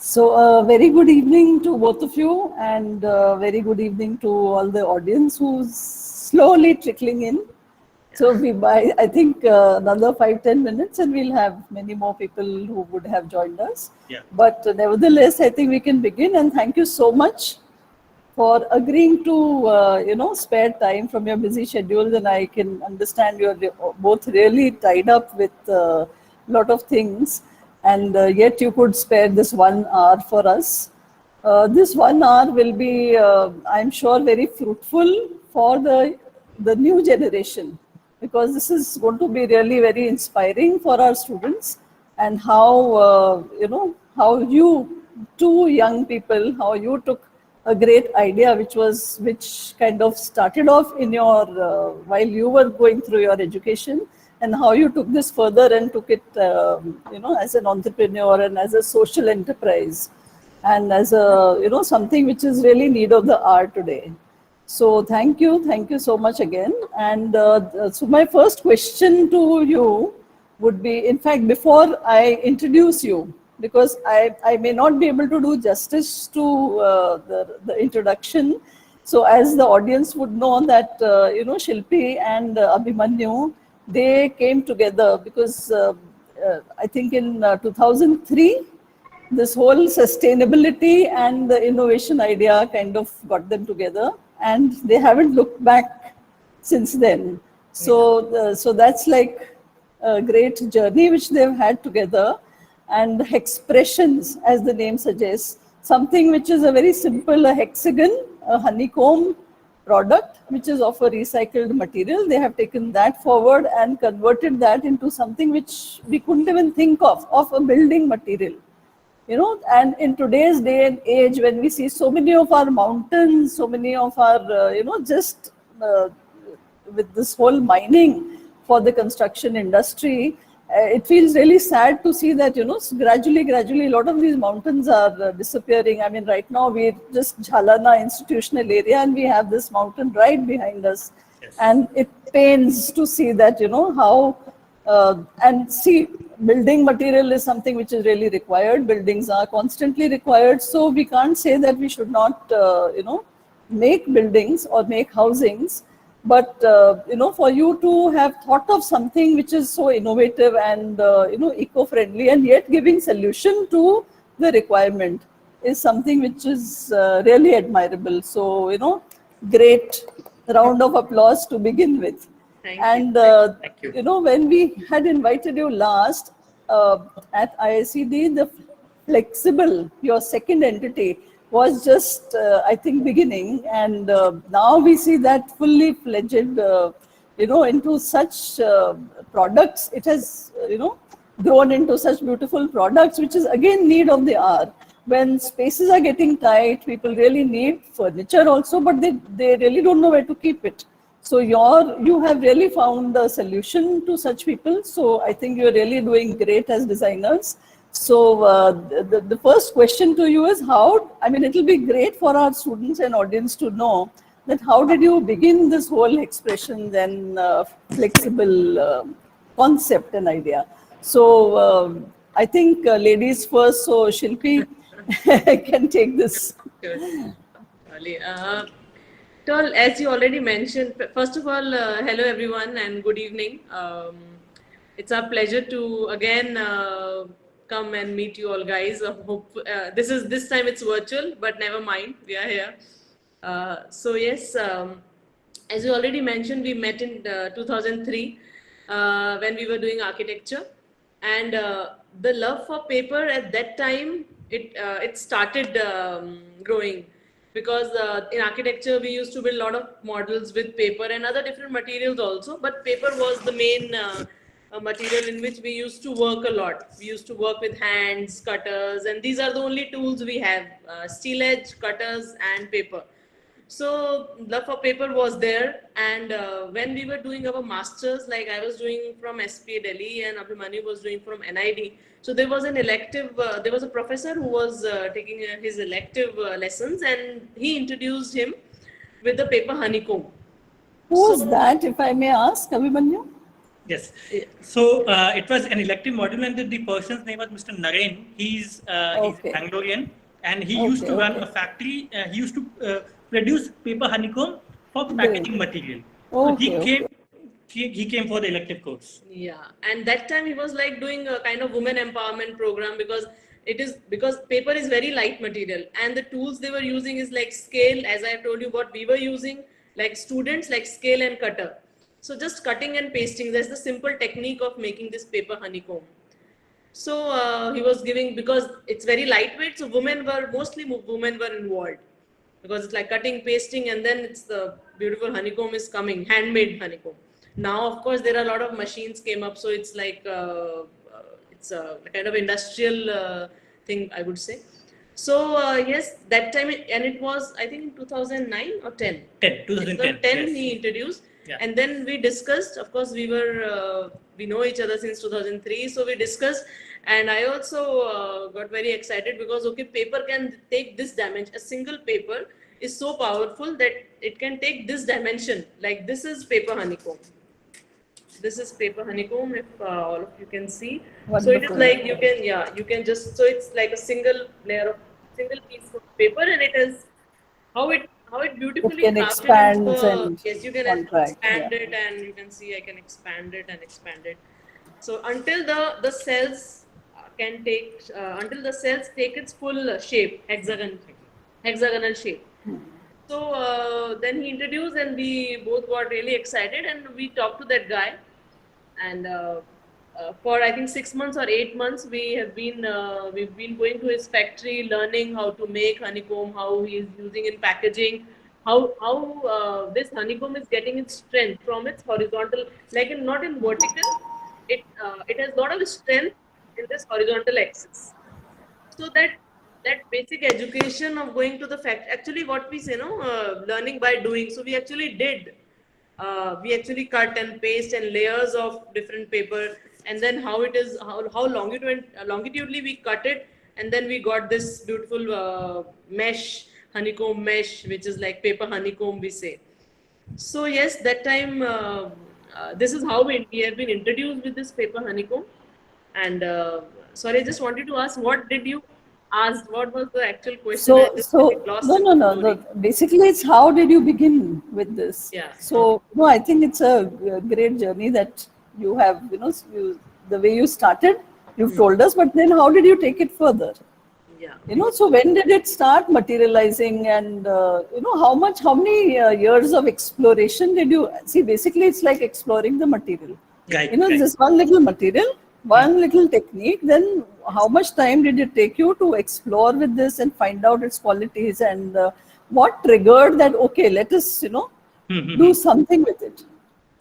So, very good evening to both of you, and very good evening to all the audience who's slowly trickling in. So, I think another 5-10 minutes, and we'll have many more people who would have joined us. Yeah. But nevertheless, I think we can begin, and thank you so much for agreeing to spare time from your busy schedules. And I can understand you're both really tied up with a lot of things, and yet you could spare this 1 hour for us. This 1 hour will be, I'm sure, very fruitful for the new generation, because this is going to be really very inspiring for our students. And how how you two young people, how you took a great idea which kind of started off in your while you were going through your education, and how you took this further and took it as an entrepreneur and as a social enterprise, and as a something which is really need of the hour today. So thank you so much again. And so my first question to you would be, in fact, before I introduce you, because I may not be able to do justice to the introduction. So as the audience would know that, Shilpi and Abhimanyu, they came together because I think in 2003, this whole sustainability and the innovation idea kind of got them together, and they haven't looked back since then. So that's like a great journey which they've had together. And expressions, as the name suggests, something which is a very simple, a hexagon, a honeycomb product, which is of a recycled material. They have taken that forward and converted that into something which we couldn't even think of a building material. And in today's day and age, when we see so many of our mountains, so many of our, just with this whole mining for the construction industry, it feels really sad to see that, gradually, a lot of these mountains are disappearing. I mean, right now, we're just Jhalana institutional area, and we have this mountain right behind us. Yes. And it pains to see that, how and see, building material is something which is really required. Buildings are constantly required. So we can't say that we should not, make buildings or make housings. But, for you to have thought of something which is so innovative and, eco-friendly, and yet giving solution to the requirement, is something which is really admirable. So, great round of applause to begin with. Thank you. When we had invited you last at IICD, the flexible, your second entity, was just, I think, beginning. And now we see that fully fledged, into such products. It has, grown into such beautiful products, which is again need of the hour. When spaces are getting tight, people really need furniture also, but they really don't know where to keep it. So you have really found a solution to such people. So I think you're really doing great as designers. So the first question to you is how, I mean, it'll be great for our students and audience to know that how did you begin this whole expression and flexible concept and idea. So I think ladies first, so Shilpi can take this. Sure. Tol, as you already mentioned, first of all, hello everyone and good evening. It's our pleasure to again come and meet you all, guys. Hope this time it's virtual, but never mind, we are here. So yes, as you already mentioned, we met in 2003 when we were doing architecture, and the love for paper at that time it started growing. Because in architecture, we used to build a lot of models with paper and other different materials also. But paper was the main material in which we used to work a lot. We used to work with hands, cutters, and these are the only tools we have, steel edge, cutters, and paper. So love for paper was there. And when we were doing our masters, like I was doing from SPA Delhi and Abhimanyu was doing from NID. So there was an elective, there was a professor who was taking his elective lessons, and he introduced him with the paper honeycomb. Who was that, if I may ask, Abhimanyu? Yes. Yeah. So it was an elective module, and the person's name was Mr. Naren. He's Okay. Bangalorean, and he used Okay, to run okay. a factory. He used to produce paper honeycomb for Great. packaging material. So Okay, okay. he came for the elective course. Yeah, and that time he was like doing a kind of women empowerment program, because paper is very light material, and the tools they were using is like scale, as I told you what we were using, like students, like scale and cutter. So just cutting and pasting, that's the simple technique of making this paper honeycomb. So he was giving, because it's very lightweight, so women were involved, because it's like cutting, pasting, and then it's the beautiful honeycomb is coming, handmade honeycomb. Now, of course, there are a lot of machines came up, so it's like it's a kind of industrial thing, I would say. So yes, that time, and it was, I think, in 2009 or 10. 2010. Yes. He introduced. Yeah. And then we discussed, of course, we know each other since 2003, so we discussed, and I also got very excited, because okay, paper can take this dimension. A single paper is so powerful that it can take this dimension. Like, this is paper honeycomb. This is paper honeycomb, if all of you can see. So it is Wonderful. like, you can just, so it's like a single layer of, single piece of paper, and it is how it beautifully can crafted expand into a, and yes, you can contract, expand yeah. it, and you can see I can expand it and expand it. So until the cells until the cells take its full shape, hexagonal shape. So then he introduced, and we both got really excited, and we talked to that guy, and for I think 6 months or 8 months, we've been going to his factory, learning how to make honeycomb, how he is using in packaging, how this honeycomb is getting its strength from its horizontal, like not in vertical. It has a lot of strength in this horizontal axis. So that basic education of going to the fact, actually what we say, learning by doing. So we actually did. We actually cut and paste and layers of different paper, and then how it is, how longitudinally we cut it, and then we got this beautiful mesh, honeycomb mesh, which is like paper honeycomb, we say. So yes, that time, this is how we have been introduced with this paper honeycomb. And sorry, I just wanted to ask, what did you ask? What was the actual question? I just lost No, in no, the no, story. no. Basically, it's how did you begin with this? Yeah. So, no, I think it's a great journey that you have, the way you started, you've told us, but then how did you take it further? Yeah. So when did it start materializing, and, how many years of exploration did you see? Basically, it's like exploring the material. Right. This one little material, one little technique, then how much time did it take you to explore with this and find out its qualities, and what triggered that, okay, let us, do something with it?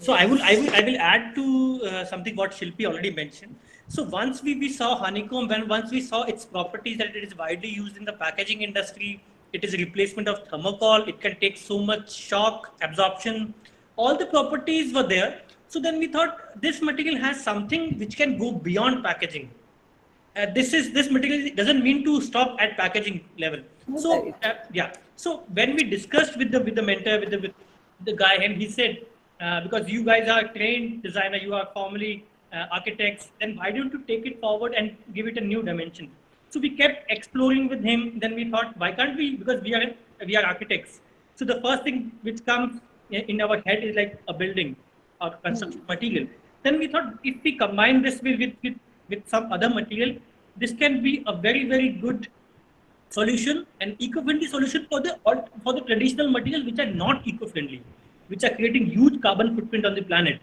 So I will add to something what Shilpi already mentioned. So once we saw honeycomb, once we saw its properties, that it is widely used in the packaging industry, it is a replacement of thermocol, it can take so much shock absorption, all the properties were there. So then we thought this material has something which can go beyond packaging. This material doesn't mean to stop at packaging level. So yeah. So when we discussed with the mentor, with the guy, and he said, because you guys are trained designer, you are formally architects, then why don't you take it forward and give it a new dimension? So we kept exploring with him. Then we thought, why can't we? Because we are architects. So the first thing which comes in our head is like a building or construction material. Then we thought, if we combine this with some other material, this can be a very, very good solution, an eco-friendly solution for the traditional materials which are not eco-friendly, which are creating huge carbon footprint on the planet.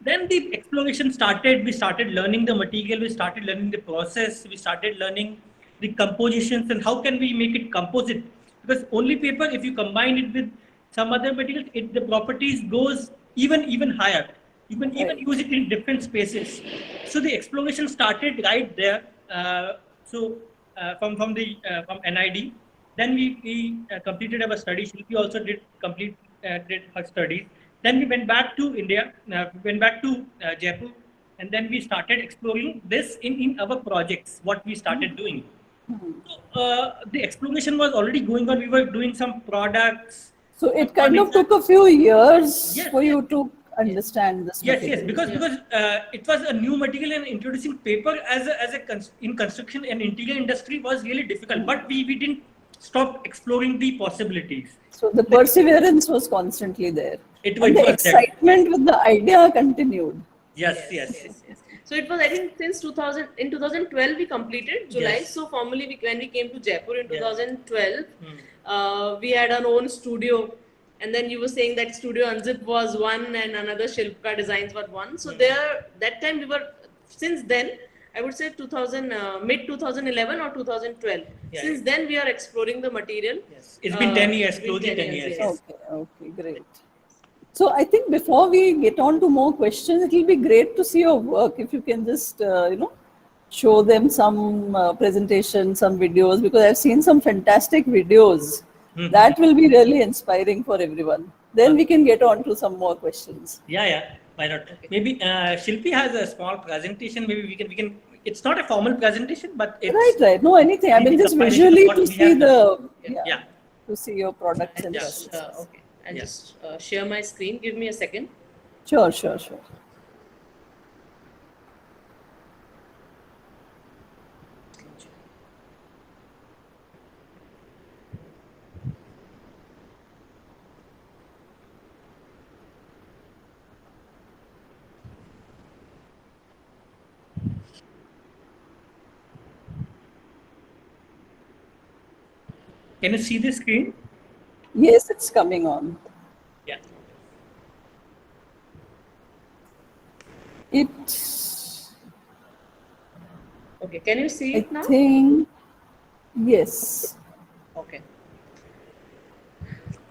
Then the exploration started. We started learning the material, we started learning the process, we started learning the compositions, and how can we make it composite, because only paper, if you combine it with some other materials, the properties goes even higher. You can even use it in different spaces. So the exploration started right there. From NID, then we completed our studies. Shilpi also did her studies. Then we went back to India, went back to Jaipur, and then we started exploring this in our projects, what we started doing. So the exploration was already going on. We were doing some products. So it kind of took a few years for you to understand this Yes, material. because it was a new material, and introducing paper in construction and interior industry was really difficult. But we didn't stop exploring the possibilities. So the perseverance was constantly there. It And the was there. excitement with the idea continued. Yes. So it was, I think, since 2000, in 2012 we completed July. Yes. So formally, when we came to Jaipur in Yeah. 2012, we had our own studio. And then you were saying that Studio Anzip was one and another Shilpka Designs was one. So there, that time we were, since then, I would say 2000, mid 2011 or 2012. Yeah. Since then we are exploring the material. Yes. It's been 10 years, Been closely 10 years. Yes. Okay, great. So I think before we get on to more questions, it will be great to see your work. If you can just, show them some presentation, some videos, because I've seen some fantastic videos. That will be really inspiring for everyone. Then we can get on to some more questions. Yeah. Why not? Maybe Shilpi has a small presentation. Maybe we can. It's not a formal presentation, but it's Right. No, anything. I mean, just visually to see Yeah. to see your products and Just, processes. okay. I'll just share my screen. Give me a second. Sure. Can you see the screen? Yes, it's coming on. Yeah. Okay. Can you see I it now? think, yes.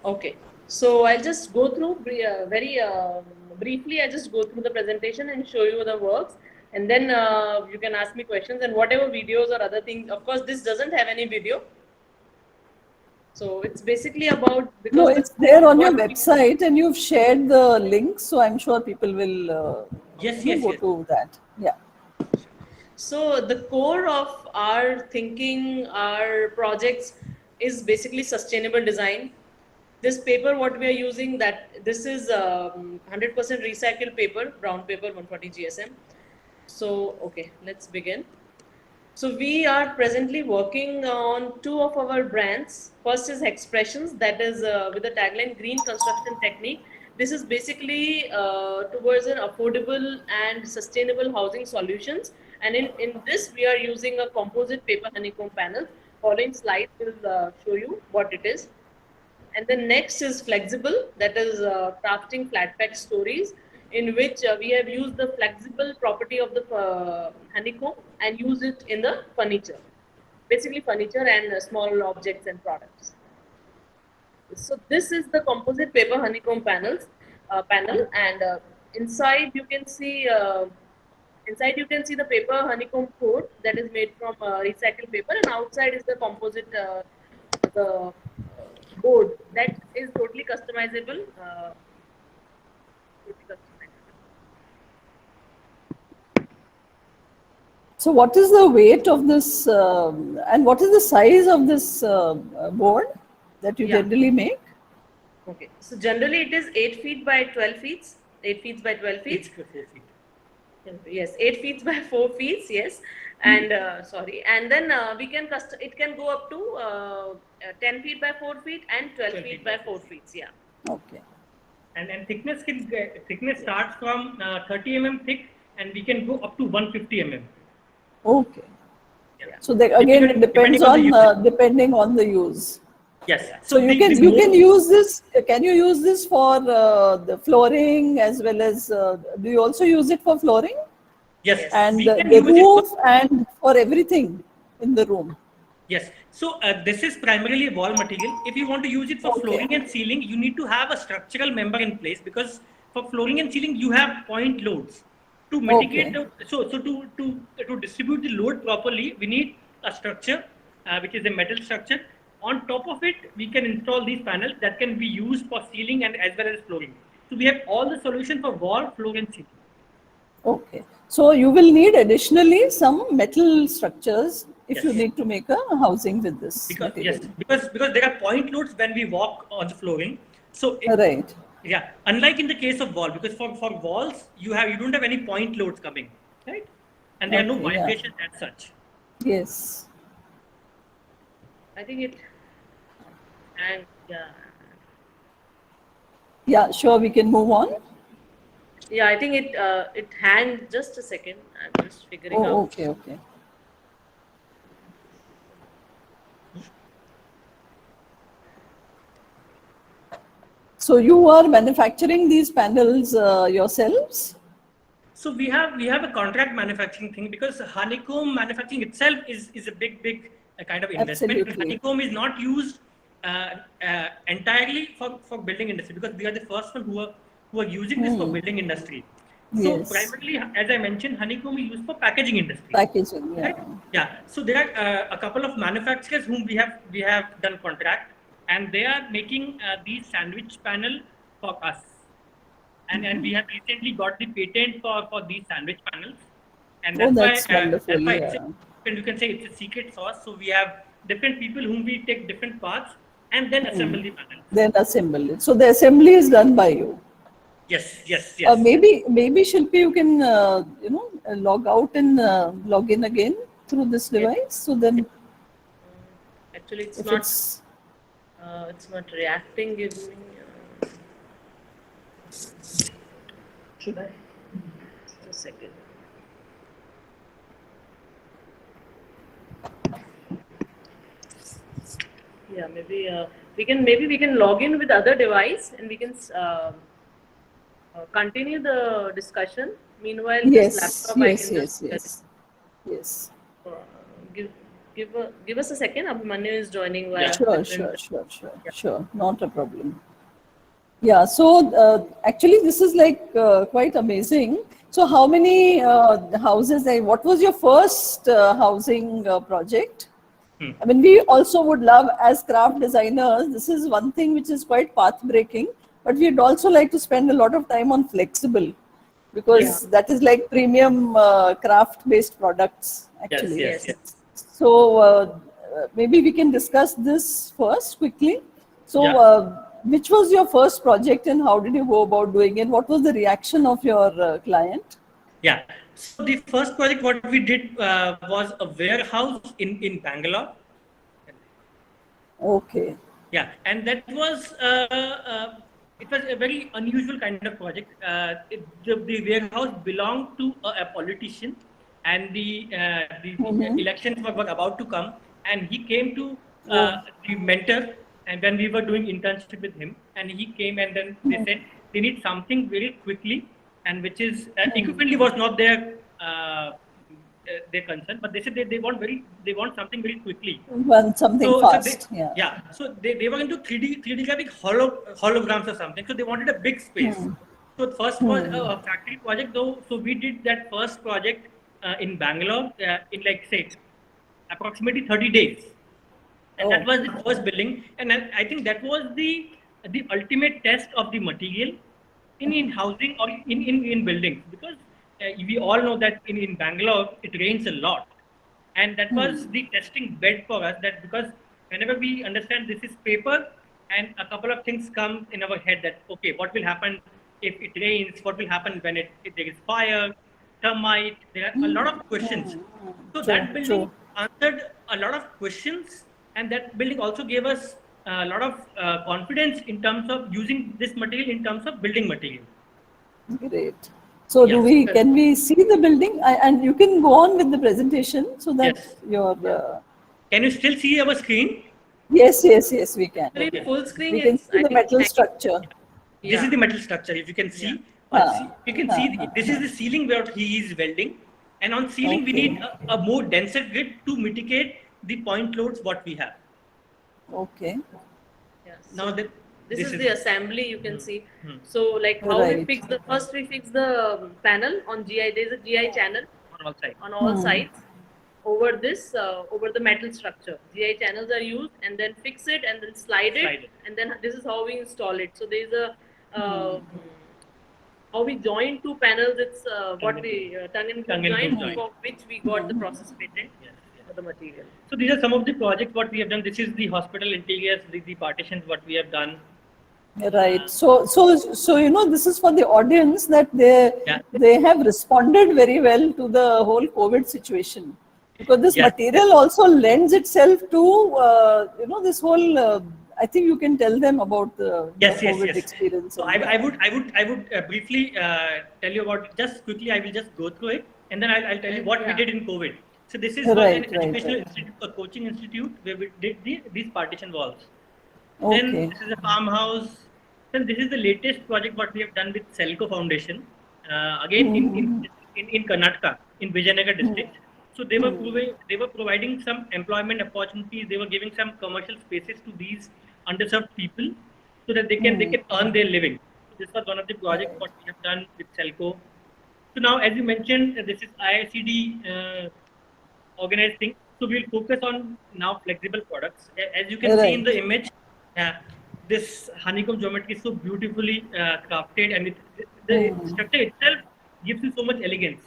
Okay. So I'll just go through very briefly. I'll just go through the presentation and show you the works, and then you can ask me questions and whatever videos or other things. Of course, this doesn't have any video. So it's basically about, because No, it's there on your website and you've shared the link, so I'm sure people will Yes. go to that. Yeah. So the core of our thinking, our projects is basically sustainable design. This paper, what we are using, this is 100% recycled paper, brown paper, 140 GSM. So, okay, let's begin. So we are presently working on two of our brands. First is Expressions, that is with the tagline Green Construction Technique. This is basically towards an affordable and sustainable housing solutions. And in this, we are using a composite paper honeycomb panel. Following slide will show you what it is. And the next is Flexible, that is crafting flat pack stories, in which we have used the flexible property of the honeycomb and use it in the furniture, basically furniture and small objects and products. So this is the composite paper honeycomb panel, and inside you can see the paper honeycomb core that is made from recycled paper, and outside is the composite the board that is totally customizable. So what is the weight of this and what is the size of this board that you generally make? Okay, so generally it is 8 feet by 12 feet. 8 feet by 12 feet. 4 feet. Yes, 8 feet by 4 feet. Yes, and and then we can it can go up to 10 feet by 4 feet and 12 feet by 4 feet. Yeah. Okay. And thickness starts from 30 mm thick, and we can go up to 150 mm. Okay. Yeah. So again, it depends Depending on the on depending on the use. Yes. So you can use this. Can you use this for the flooring as well as? Do you also use it for flooring? Yes. And we the can use it roof and for everything in the room. Yes. So this is primarily a wall material. If you want to use it for flooring and ceiling, you need to have a structural member in place, because for flooring and ceiling you have point loads. To mitigate to distribute the load properly, we need a structure which is a metal structure. On top of it, we can install these panels that can be used for ceiling and as well as flooring. So we have all the solution for wall, floor, and ceiling. Okay. So you will need additionally some metal structures if you need to make a housing with this. Because there are point loads when we walk on the flooring. So Right. Yeah, unlike in the case of wall, because for walls you don't have any point loads coming, right? And there are no Okay, yeah. vibrations as such. Yes. I think it, and Yeah, sure, we can move on. yeah, I think it hanged. Just a second, I'm just figuring Oh, out. okay, okay. So you are manufacturing these panels yourselves? So we have a contract manufacturing thing, because honeycomb manufacturing itself is a big kind of investment. And Absolutely. honeycomb is not used entirely for building industry, because we are the first one who are using this for building industry. So Yes. primarily, as I mentioned, honeycomb is used for packaging industry. Packaging, yeah. Right? Yeah. So there are a couple of manufacturers whom we have done contract, and they are making these sandwich panel for us. And we have recently got the patent for these sandwich panels, and Oh, that's why that's wonderful, it's yeah. and you can say it's a secret sauce. So we have different people whom we take different parts and then assemble the panels. Then assemble it. So the assembly is done by you. Yes. Maybe Shilpi, you can log out and log in again through this device. So then, Actually, it's if not. it's It's not reacting. Give me. Should I? Just a second. Yeah, maybe we can log in with other device and we can continue the discussion. Meanwhile, this yes, laptop I yes, can yes, just yes, yes. uh, give give us a second. Abhimanyu is joining via Yeah. Sure. Not a problem. Yeah. So actually, this is like quite amazing. So how many houses? What was your first housing project? I mean, we also would love, as craft designers, this is one thing which is quite path breaking, but we'd also like to spend a lot of time on flexible, because that is like premium craft based products actually. Yes. Yes. So maybe we can discuss this first quickly. So Yeah. which was your first project and how did you go about doing it? What was the reaction of your client? Yeah. So the first project what we did was a warehouse in Bangalore. Okay. Yeah, and that was it was a very unusual kind of project. The warehouse belonged to a politician, and the elections were about to come, and he came to Oh. the mentor, and when we were doing internship with him, and he came, and then they said they need something very quickly, and which is equipmentally was not their concern, but they said they want something very quickly. Well, something fast. Yeah. So they were into 3D graphic holograms or something. So they wanted a big space. So the first was a factory project though. So we did that first project in Bangalore in like say approximately 30 days. And that Oh. was the first building. And I think that was the ultimate test of the material in housing or in buildings, because we all know that in Bangalore it rains a lot, and that was the testing bed for us, that because whenever we understand this is paper, and a couple of things come in our head, that okay, what will happen if it rains, what will happen when if there is fire, termite, there are a lot of questions. So that building True. answered a lot of questions, and that building also gave us a lot of confidence in terms of using this material in terms of building material. Great. So Yes. can we see the building? And you can go on with the presentation so that Yes. your, Can you still see our screen? yes, we can. Actually, Okay. full screen We can is see I the think metal structure. This is the metal structure. If you can see, you can see this is the ceiling where he is welding, and on ceiling we Okay. need a more denser grid to mitigate the point loads what we have. Okay. Yes. Now that This is the assembly you can see. So like how we Right. fix the first we fix the panel on GI. There's a GI channel on all sides. on all sides over this over the metal structure. GI channels are used and then fix it and then slide Slide it, it. and then this is how we install it. So there's a how we join two panels. It's what we tongue and groove Tongue and groove joint, joint. for which we got the process patent for the material. So these are some of the projects what we have done. This is the hospital interiors, the partitions what we have done. Right. So this is for the audience that Yeah. they have responded very well to the whole COVID situation, because this Yes. material also lends itself to this whole. I think you can tell them about the Yes, yes, COVID yes. experience. So And I would briefly tell you about, just quickly. I will just go through it, and then I'll tell you what we Yeah. did in COVID. So this is was an right, right, educational right. institute, a coaching institute where we did these partition walls. Then Okay. this is a farmhouse. Then this is the latest project what we have done with Selco Foundation. Again Hmm. in Karnataka, in Vijayanagar Hmm. district. So they were providing some employment opportunities. They were giving some commercial spaces to these underserved people, so that Hmm. they can earn their living. So this was one of the projects Right. what we have done with Selco. So now, as you mentioned, this is IICD organized thing. So we'll focus on now flexible products. As you can see in Right. the image, uh, this honeycomb geometry is so beautifully crafted, and the Hmm. structure itself gives you so much elegance.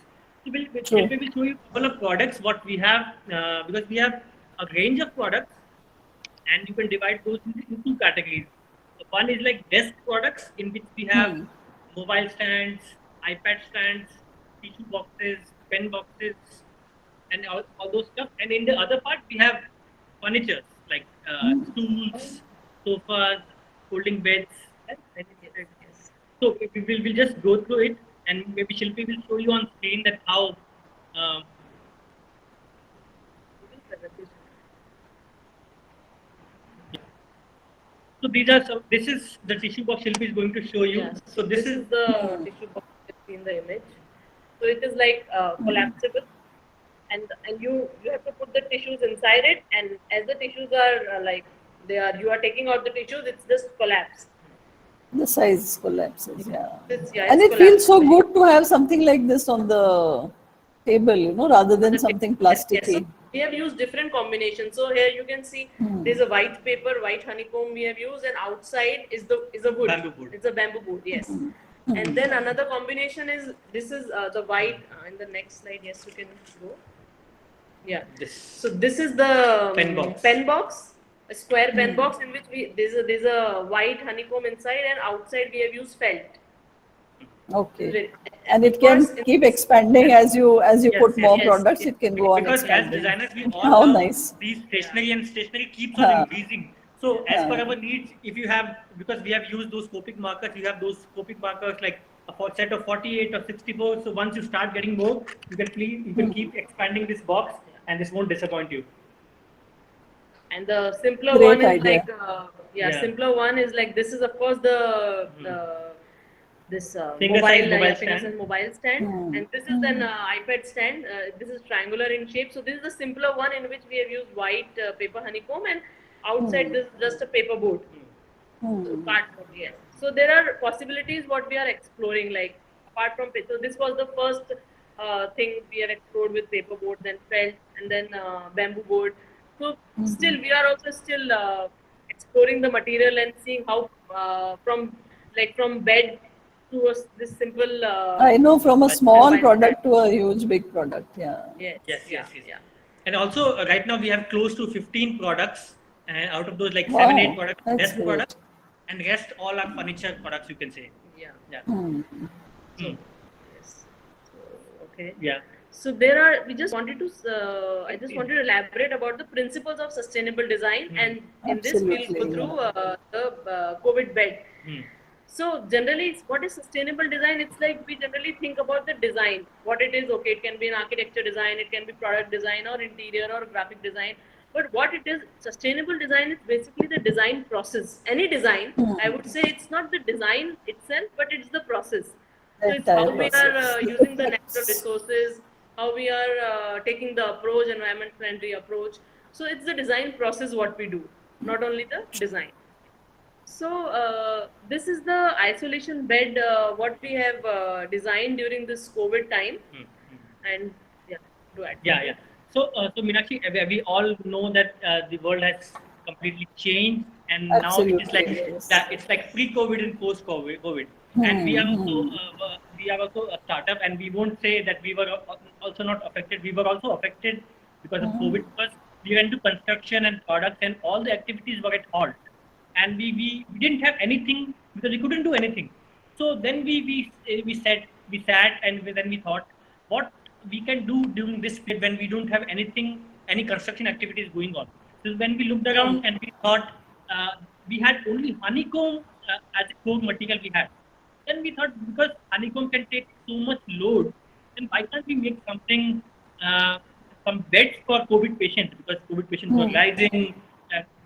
So True. we will show you a couple of products what we have, because we have a range of products, and you can divide those into two categories. So one is like desk products, in which we have Hmm. mobile stands, iPad stands, tissue boxes, pen boxes, and all those stuff. And in the other part, we have furniture like stools, sofas, folding beds, and anything. Yes. So we'll just go through it, and maybe Shilpi will show you on screen that how. Um, so these are some. This is the tissue box Shilpi is going to show you. Yes. So So this this is is the tissue box you see in the image. So it is like collapsible, and you have to put the tissues inside it, and as the tissues are you are taking out the tissues, it's just collapsed. The size collapses, yeah. And It's it feels so collapsible. good to have something like this on the table, rather On than the table. something Yes, yes. So plasticky. we have used different combinations. So here you can see there's a white paper, white honeycomb we have used, and outside is a wood. bamboo board. It's a bamboo board, yes. And then another combination is this is the white. In the next slide, yes, you can go. Yeah. This. So this is the Pen box. a square pen box in which there's a white honeycomb inside, and outside we have used felt. Okay. And it Of can course, keep expanding as you Yes, put yes, more yes, products, yes. it can go on Because as expanding. designers, we all How love nice. these stationery, and stationery keeps on increasing. So as per our needs, if you have, because we have used those Copic markers, you have those Copic markers like a set of 48 or 64. So once you start getting more, you can keep expanding this box, and this won't disappoint you. And the simpler Great one is idea. like Yeah. simpler one is like this is of course the this Finger mobile size mobile finger stand. size mobile stand, and this is an iPad stand. This is triangular in shape. So this is the simpler one in which we have used white paper honeycomb, and outside this is just a paper board. So cardboard, yes. So there are possibilities what we are exploring, like apart from paper. So this was the first thing we have explored with paper board, then felt, and then bamboo board. So still we are also still exploring the material and seeing how from bed to this simple. I know, from a small mobile product stand. to a huge big product, yeah. Yes. Yes, Yeah. yes, yes. Yeah. And also, right now we have close to 15 products, and out of those, like Wow, 7, 8 products, that's desk great. products, and rest all are furniture products, you can say. Yeah. Yeah. Hmm. Hmm. Yes. So, okay. Yeah. So there are. We just wanted to. I just wanted to elaborate about the principles of sustainable design, and in this we'll Absolutely, go through the COVID bed. Hmm. So generally, what is sustainable design? It's like we generally think about the design, what it is. Okay, it can be an architecture design, it can be product design, or interior or graphic design. But what it is, sustainable design is basically the design process. Any design, I would say, it's not the design itself, but it's the process. So it's how Entire we are process. using the natural resources, how we are taking the approach, environment-friendly approach. So it's the design process what we do, not only the design. So this is the isolation bed what we have designed during this COVID time, and yeah, do it. Yeah, yeah. So Meenakshi, we all know that the world has completely changed, and now it is like Absolutely, yes. that. It's like pre-COVID and post-COVID, and we are also a startup, and we won't say that we were also not affected. We were also affected because of COVID, because we went to construction and products, and all the activities were at halt. and we didn't have anything because we couldn't do anything. So then we sat and then we thought what we can do during this period when we don't have anything, any construction activities going on. So when we looked around and we thought we had only honeycomb as a core material we had. Then we thought because honeycomb can take so much load, then why can't we make something, uh, some beds for COVID patients, because COVID patients were rising.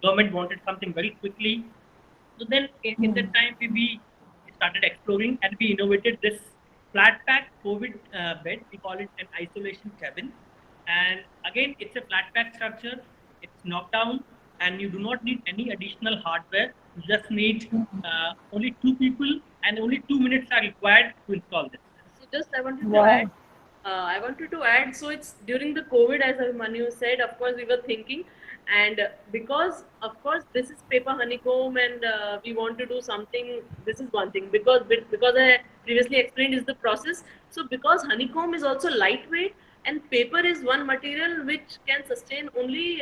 Government wanted something very quickly. So then in that time we started exploring and we innovated this flat pack COVID bed. We call it an isolation cabin. And again, it's a flat pack structure. It's knocked down and you do not need any additional hardware. You just need only two people and only 2 minutes are required to install this. So just I wanted to Wow. add. I wanted to add. So it's during the COVID, as Manu said. Of course, we were thinking, and because of course this is paper honeycomb, and we want to do something. This is one thing because I previously explained is the process. So because honeycomb is also lightweight, and paper is one material which can sustain only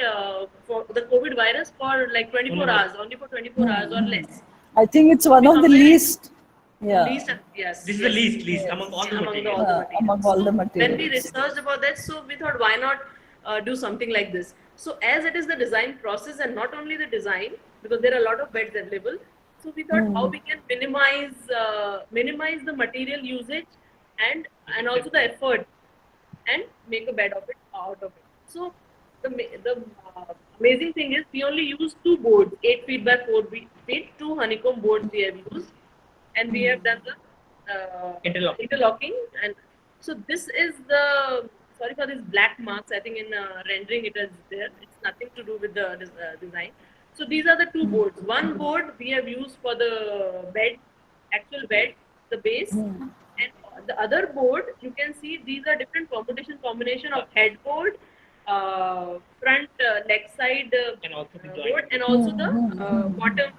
for the COVID virus for like 24 hours, only for 24 hours or less. I think it's one of the least. Yeah. Least, yes. This is the least among all the Among materials. all the materials. Among all the So when we materials. researched about that, so we thought, why not do something like this? So as it is the design process, and not only the design, because there are a lot of beds available. So we thought how we can minimize the material usage and also the effort, and make a bed of it out of it. So the amazing thing is we only use two boards, 8 feet by 4 feet, two honeycomb boards we have used, and we have done the interlocking. And so this is the, sorry for these black marks, I think in rendering it is there, it's nothing to do with the design. So these are the two boards. One board we have used for the bed, actual bed, the base, and the other board you can see these are different combination of headboard, front leg side And also the board, joint. and also the bottom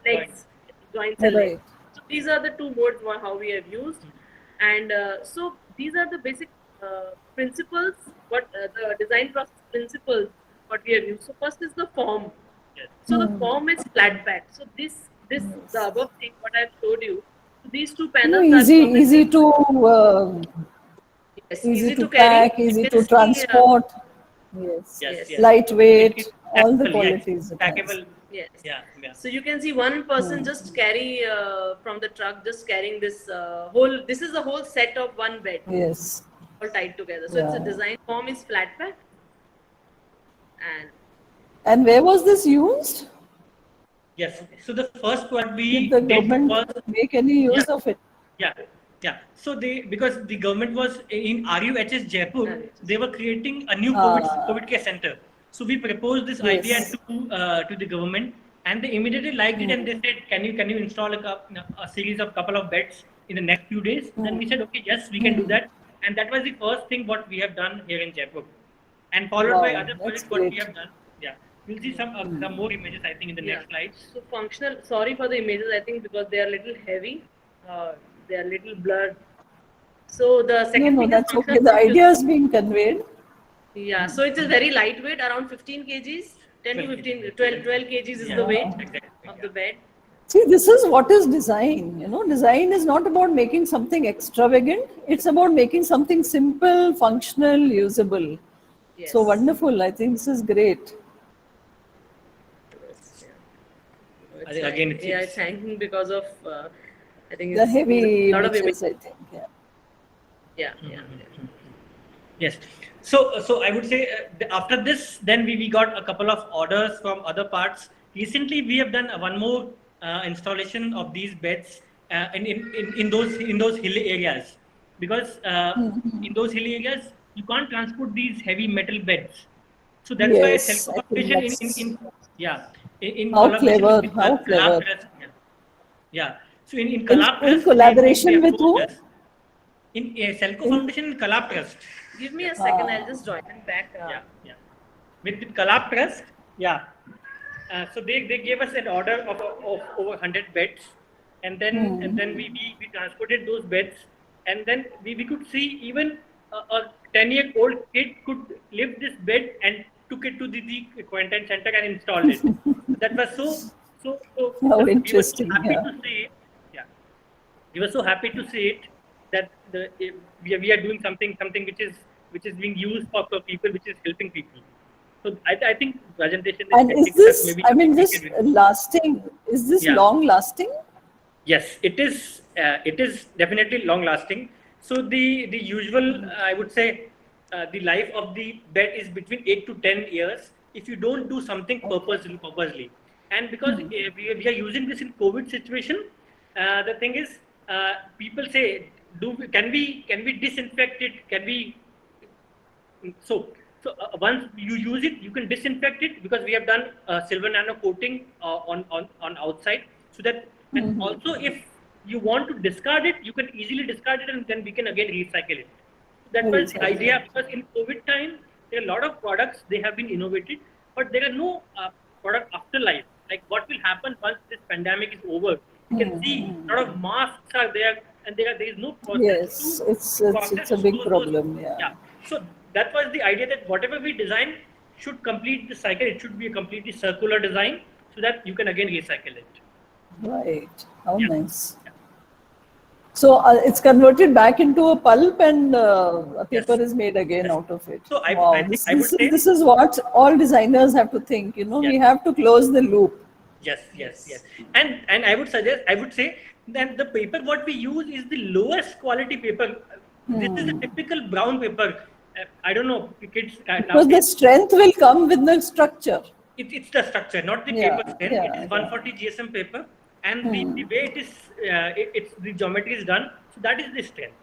legs, joints and legs. Right. So these are the two boards how we have used, and so these are the basic principles, what the design process principles what we have used. So first is the form. Yes. So the form is flat back. So this the above thing what I've showed you. So these two panels are Easy to yes, easy to carry. pack, You easy can to see, transport. Yes. Yes, yes. Lightweight, It is all the packable, qualities. it has. Packable. yes. Yeah. So you can see one person just carry from the truck, just carrying this whole. This is a whole set of one bed, Yes. all tied together. So it's a Yeah. design form is flat pack, and And where was this used? Yes. So the first what we Did the did government was make any use of it? yeah. So because the government was in RUHS Jaipur, RUHS. they were creating a new COVID care center. So we proposed this idea Yes. to the government, and they immediately liked it, and they said, can you install a series of couple of beds in the next few days? Then we said, okay, yes, we can do that, and that was the first thing what we have done here in Jaipur, and followed by Wow, other that's projects what we great. have done. Yeah, we'll see some more images I think in the next slide. So functional. Sorry for the images. I think because they are little heavy, they are little blurred. So the second No, thing is that's okay. functional The function. idea is being conveyed. Yeah. So it is very lightweight, around 15 kgs, 10 to 15, 12 kgs is the weight Exactly, of the bed. See, this is what is design. Design is not about making something extravagant. It's about making something simple, functional, usable. Yes. So wonderful. I think this is great. I think again it's it's hanging because of I think The it's heavy lot of images, images. I think. Yeah. Yeah. Yes. So I would say after this, then we got a couple of orders from other parts. Recently, we have done one more installation of these beds in those hill areas, because in those hill areas you can't transport these heavy metal beds. So that's why Yes, Selco I think Foundation that's- in How collaboration clever, with how Kalab clever. Trust, yeah. So in Kalab In Trust, collaboration they with who? approached us. In Selco Foundation and Kalab Trust. Give me a second. I'll just join it back. Yeah. With Kalab Trust, yeah. So they gave us an order of over 100 beds, and then we transported those beds, and then we could see even a 10-year-old kid could lift this bed and took it to the quarantine center and installed it. That was So How we were so interesting, happy yeah. to see it. Yeah, we were so happy to see it that we are doing something which is being used for people, which is helping people. So I think presentation is And is something that this, maybe I mean, we this can. lasting, is this Yeah. long lasting? Yes, it is. It is definitely long lasting. So the usual, I would say, the life of the bed is between 8 to 10 years if you don't do something purposely. And because we are using this in COVID situation, the thing is, people say, can we disinfect it? Can we once you use it, you can disinfect it because we have done silver nano coating on outside, so that, and also if you want to discard it, you can easily discard it, and then we can again recycle it. So that was the Recycle. idea, because in COVID time there are a lot of products they have been innovated, but there are no product afterlife. Like what will happen once this pandemic is over? You can see a lot of masks are there, and there is no process Yes, it's a big store those. problem, yeah. Yeah. So that was the idea, that whatever we design should complete the cycle. It should be a completely circular design, so that you can again recycle it. Right. How Yeah. nice. So it's converted back into a pulp, and a paper Yes. is made again Yes. out of it. So I Wow, think I would say this is what all designers have to think. You know, Yes. we have to close the loop. yes. And I would say that the paper what we use is the lowest quality paper. This is a typical brown paper. I don't know, kids Because the nowadays. strength will come with the structure. It's the structure, not the Yeah, paper strength. yeah, It is yeah. 140 GSM paper, and the way it is, it's the geometry is done. So that is the strength.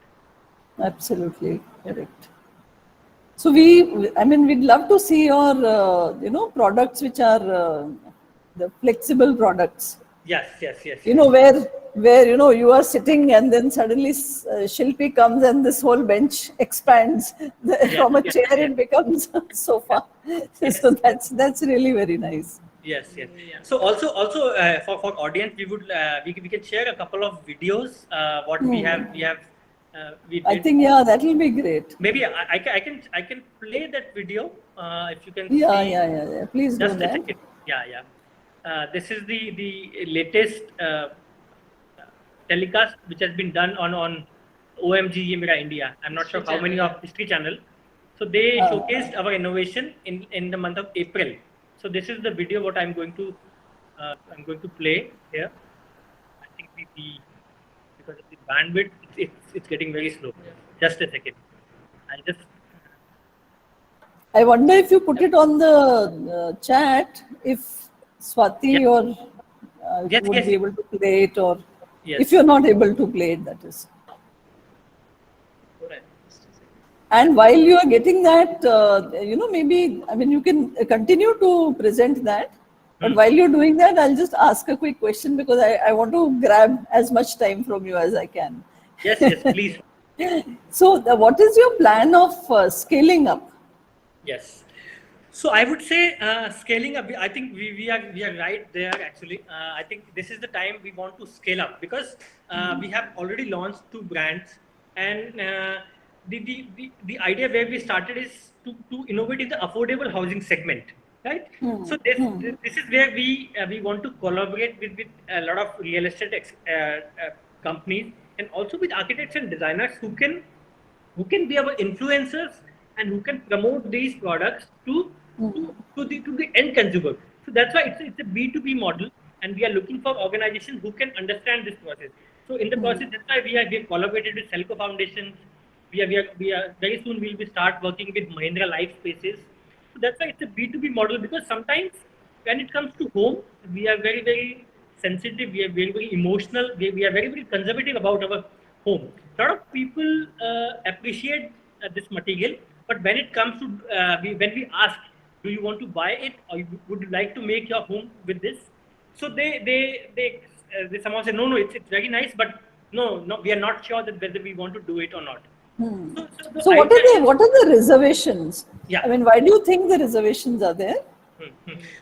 Absolutely correct. So I mean, we'd love to see your, products which are the flexible products. Yes. You know, where you are sitting, and then suddenly Shilpi comes and this whole bench expands. From a chair it becomes a sofa. So that's really very nice. Yes. Yeah. So also for audience, we would we can share a couple of videos what we have we I did. think, yeah, that will be great. Maybe I can play that video if you can Yeah, see. yeah. Please do Just a that. second. Yeah. This is the latest telecast which has been done on OMG Mera India. I'm not sure how many of History Channel. So they showcased our innovation in the month of April. So this is the video what I'm going to play here. I think because of the bandwidth, it's getting very slow. Just a second. I'll just. I wonder if you put it on the chat, if Swati Yeah. or Yes, would yes. be able to play it, or Yes. if you're not able to play it, that is. Alright, just a second. And while you are getting that, maybe, I mean, you can continue to present that. But while you're doing that, I'll just ask a quick question, because I want to grab as much time from you as I can. Yes, please. So what is your plan of scaling up? Yes. So I would say scaling up. I think we are right there actually. I think this is the time we want to scale up, because we have already launched 2 brands, and the idea where we started is to innovate in the affordable housing segment, right? So this is where we want to collaborate with a lot of real estate companies, and also with architects and designers who can be our influencers, and who can promote these products to the end consumer. So that's why it's a B2B model, and we are looking for organizations who can understand this process. So in the process, that's why we have collaborated with Selco Foundations. We are very soon we'll be start working with Mahindra Life Spaces. So that's why it's a B2B model, because sometimes when it comes to home, we are very, very sensitive, we are very, very emotional, we are very, very conservative about our home. A lot of people appreciate this material, but when it comes to when we ask, do you want to buy it, or would you like to make your home with this? So they somehow say, no, it's very nice, but no, we are not sure that whether we want to do it or not. So what are the reservations? Yeah. I mean, why do you think the reservations are there?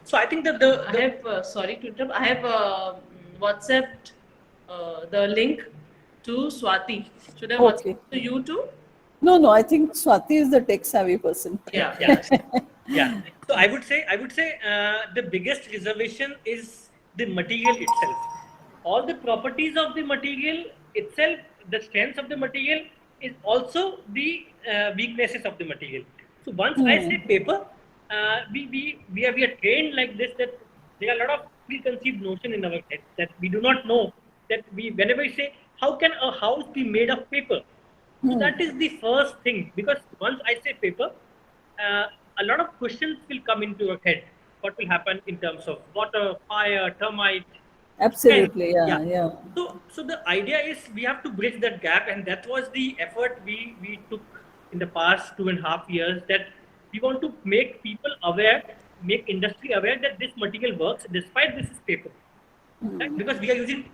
So I think that I have, sorry to interrupt, I have WhatsApped the link to Swati. Should I WhatsApp to you too? No, I think Swati is the tech savvy person. Yeah. So I would say the biggest reservation is the material itself. All the properties of the material itself, the strengths of the material is also the weaknesses of the material. So once I say paper, we are trained like this, that there are a lot of preconceived notion in our head that we do not know, that we whenever we say how can a house be made of paper. So that is the first thing, because once I say paper, uh, a lot of questions will come into your head. What will happen in terms of water, fire, termite, and Absolutely. yeah. Yeah. Yeah. So the idea is we have to bridge that gap, and that was the effort we took in the past 2.5 years. That we want to make people aware, make industry aware that this material works despite this is paper, right? Because we are using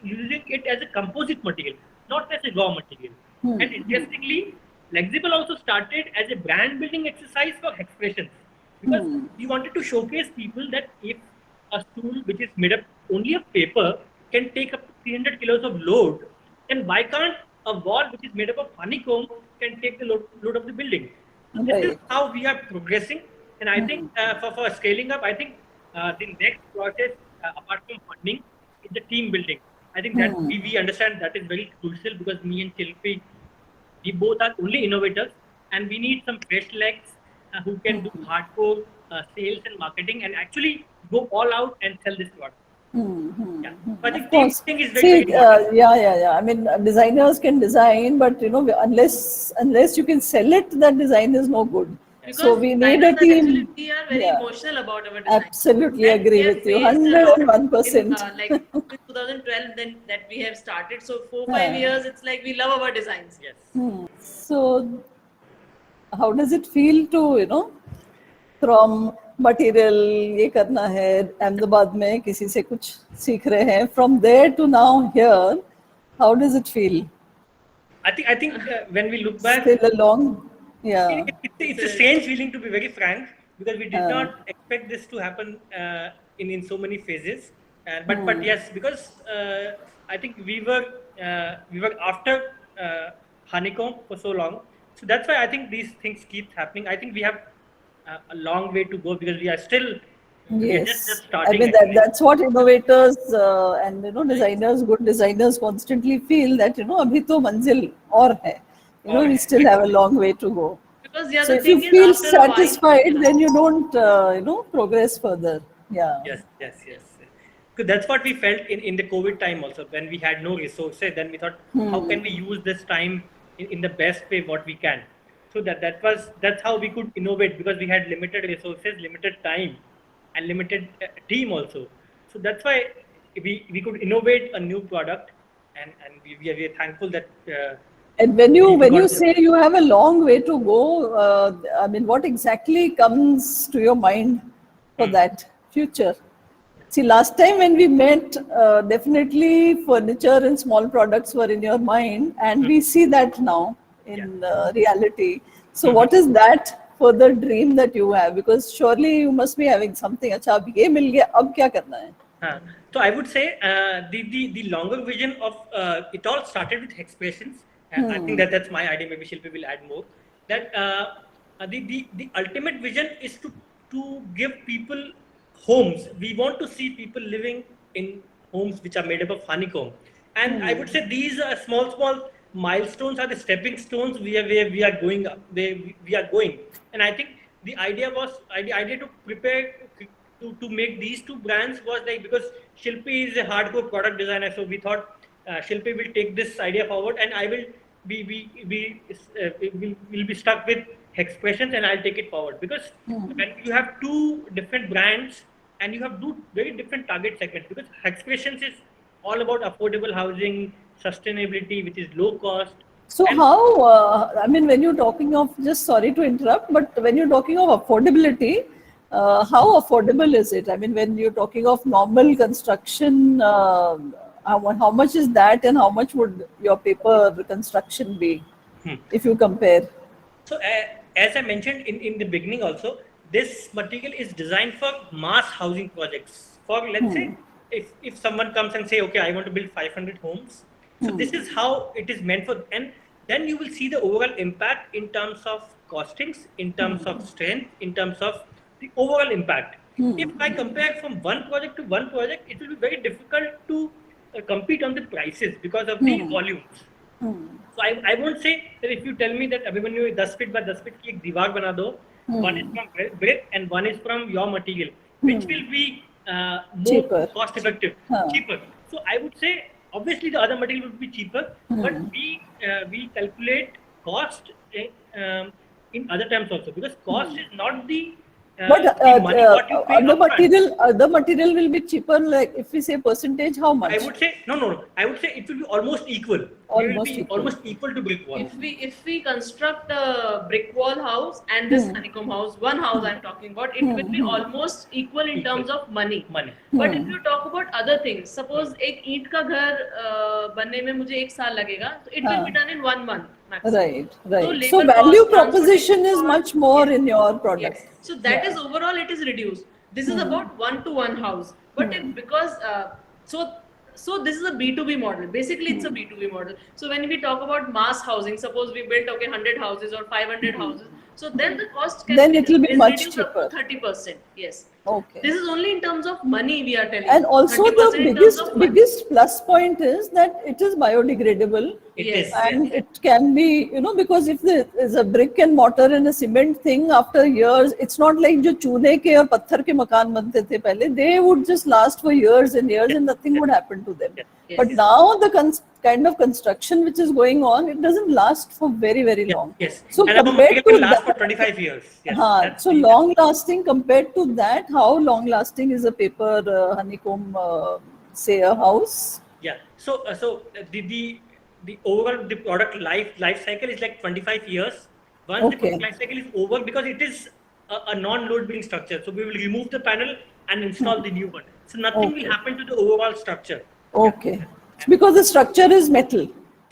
it as a composite material, not as a raw material. And interestingly, Flexible also started as a brand building exercise for expressions, because we wanted to showcase people that if a stool which is made up only of paper can take up to 300 kilos of load, then why can't a wall which is made up of honeycomb can take the load of the building? So this is Right. how we are progressing, and I think for scaling up, I think the next process, apart from funding, is the team building. I think that we understand that is very crucial, because me and Shilpi, we both are only innovators, and we need some fresh legs who can do hardcore sales and marketing and actually go all out and sell this product. Yeah. So I Of think team course. building is very, very See, important. yeah. I mean, designers can design, but unless you can sell it, that design is no good. So Because we need a designers are actually, team. we are very Yeah, emotional about our design. absolutely And we agree have with you, faced a lot in 101%. like in 2012 then that we have started. So 4-5 years, it's like we love our designs. Yes. So how does it feel to, from material ये करना है अहमदाबाद में किसी से कुछ सीख रहे हैं, from there to now here, how does it feel? I think when we look back, Still a long, yeah. it's a strange feeling, to be very frank, because we did not expect this to happen in so many phases. But yes, because I think we were after honeycomb for so long, so that's why I think these things keep happening. I think we have a long way to go, because we are still we are just Yes, I starting. mean Actually. that's what innovators and designers, good designers constantly feel that abhi to manzil aur hai. We still have a long way to go. Because yeah, So the if you thing is, feel after a while, satisfied, then you don't progress further. Yeah. Yes. Because that's what we felt in the COVID time also, when we had no resources. Then we thought, how can we use this time in the best way what we can? So that's how we could innovate, because we had limited resources, limited time, and limited team also. So that's why we could innovate a new product, and we are thankful that. And when you we got say you have a long way to go, I mean, what exactly comes to your mind for that future? See, last time when we met, definitely furniture and small products were in your mind, and we see that now in reality. So, what is that further dream that you have? Because surely you must be having something. अच्छा अब ये मिल गया, अब क्या करना है? So I would say the longer vision of it all started with expressions. I think that's my idea. Maybe Shilpi will add more. That the ultimate vision is to give people homes. We want to see people living in homes which are made up of honeycomb. And I would say these are small milestones are the stepping stones where we are going up. We are going. And I think the idea to prepare to make these two brands was like, because Shilpi is a hardcore product designer, so we thought Shilpi will take this idea forward, and I will will be stuck with expressions, and I'll take it forward, because when you have two different brands and you have two very different target segments, because expressions is all about affordable housing, sustainability, which is low cost. So And- how, I mean, when you're talking of, just sorry to interrupt, but when you're talking of affordability, how affordable is it? I mean, when you're talking of normal construction, how much is that, and how much would your paper construction be, if you compare? So as I mentioned in the beginning also, this material is designed for mass housing projects. For let's say, if someone comes and say, okay, I want to build 500 homes. So this is how it is meant for, and then you will see the overall impact in terms of costings, in terms of strength, in terms of the overall impact. If I compare from one project to one project, it will be very difficult to compete on the prices because of the volumes. So I won't say that if you tell me that Abhimanyu 10 feet by 10 feet की एक दीवार बना दो, one is from brick and one is from your material, which will be more Cheaper. cost effective, cheaper. So I would say obviously the other material would be cheaper, but we calculate cost in other terms also, because cost is not the But the money what you pay upfront. the material will be cheaper. Like if we say percentage, how much? I would say no. I would say it will be almost equal. It will be almost equal to brick wall. If we construct a brick wall house and this honeycomb house, one house I'm talking about, it will be almost equal in terms of money. But if you talk about other things, suppose एक ईंट का घर बनने में मुझे 1 साल लगेगा, so it will be done in 1 month maximum. Right. So So labor value cost, proposition is transportation much more in your product. Yes. So that is overall it is reduced. This is about 1-to-1 house. But if, because so this is a B2B model. Basically, it's a B2B model. So when we talk about mass housing, suppose we built 100 houses or 500 houses. So then the cost can Then it will be is much reduced up cheaper. to 30%. Yes. Okay. This is only in terms of money we are telling. And also 30% the in terms of money. biggest plus point is that it is biodegradable. It Yes. is. And it can be, because if there is a brick and mortar and a cement thing, after years, it's not like जो चूने के और पत्थर के मकान बनते थे पहले, they would just last for years and years and nothing would happen to them. Yes. But now the kind of construction which is going on, it doesn't last for very, very long. Yes. So and compared it will to last for that, 25 years. Yes. that's so the- long lasting compared to that, how long lasting is a paper honeycomb, say a house? Yeah. So the overall the product life cycle is like 25 years. Once the Okay. product life cycle is over, because it is a non-load bearing structure, so we will remove the panel and install the new one. So nothing Okay. will happen to the overall structure. Okay. Because the structure is metal.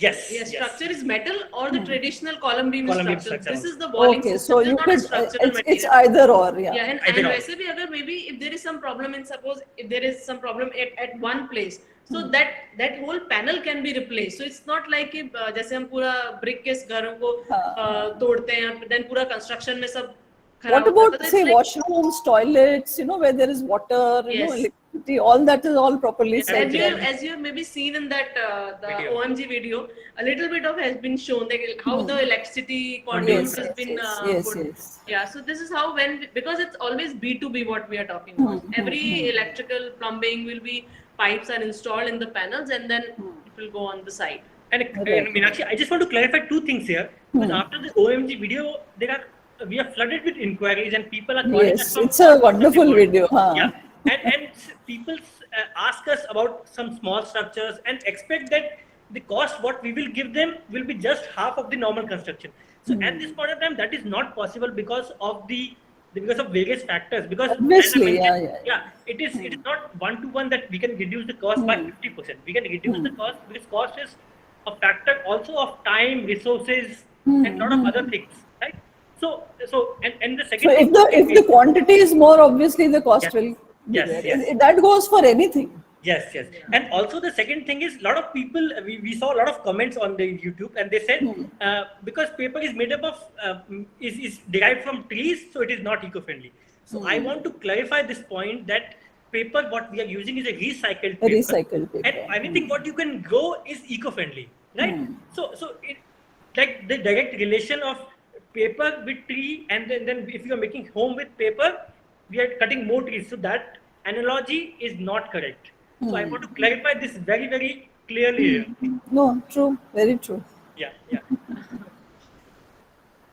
Yes. Yes, structure is metal or the traditional column beam Column beam structure. structure. This is the walling Okay, system. so This is you not a could, structural it's material. either or, yeah. Yeah, and Either or. वैसे भी अगर maybe if there is some problem in, suppose if there is some problem at one place, so that whole panel can be replaced. So it's not like कि जैसे हम पूरा brick के घरों को तोड़ते हैं, then पूरा construction में सब खराब What होता है. about, But it's say, like- washrooms, toilets, where there is water, Yes. electricity, all that is all properly Yes, set. As you have maybe seen in that the Video. OMG video, a little bit of has been shown, like how the electricity conduits has been put. Yes. Yeah, so this is how because it's always B2B what we are talking about. Every electrical plumbing will be pipes are installed in the panels and then it will go on the side. And Meenakshi, I just want to clarify two things here. Because after the OMG video, we are flooded with inquiries and people are calling us Yes, from it's a wonderful video. Yeah, and people ask us about some small structures and expect that the cost what we will give them will be just half of the normal construction. So at this point of time, that is not possible because of various factors. Because as I Obviously, mentioned, yeah. it is not 1-to-1 that we can reduce the cost by 50%. We can reduce the cost because cost is a factor also of time, resources, and lot of other things, right? So and the second. So if the quantity is more, obviously the cost Yes. will be Yes, there. yes. That goes for anything. Yes. And also the second thing is, a lot of people, we saw a lot of comments on the YouTube, and they said because paper is made up of is derived from trees, so it is not eco-friendly. So I want to clarify this point that paper what we are using is a recycled paper. Recycled paper. And anything what you can grow is eco-friendly, right? So it, like the direct relation of paper with tree, and then if you are making home with paper, we are cutting more trees. So that analogy is not correct. So I want to clarify this very, very clearly here. No, true, very true. Yeah.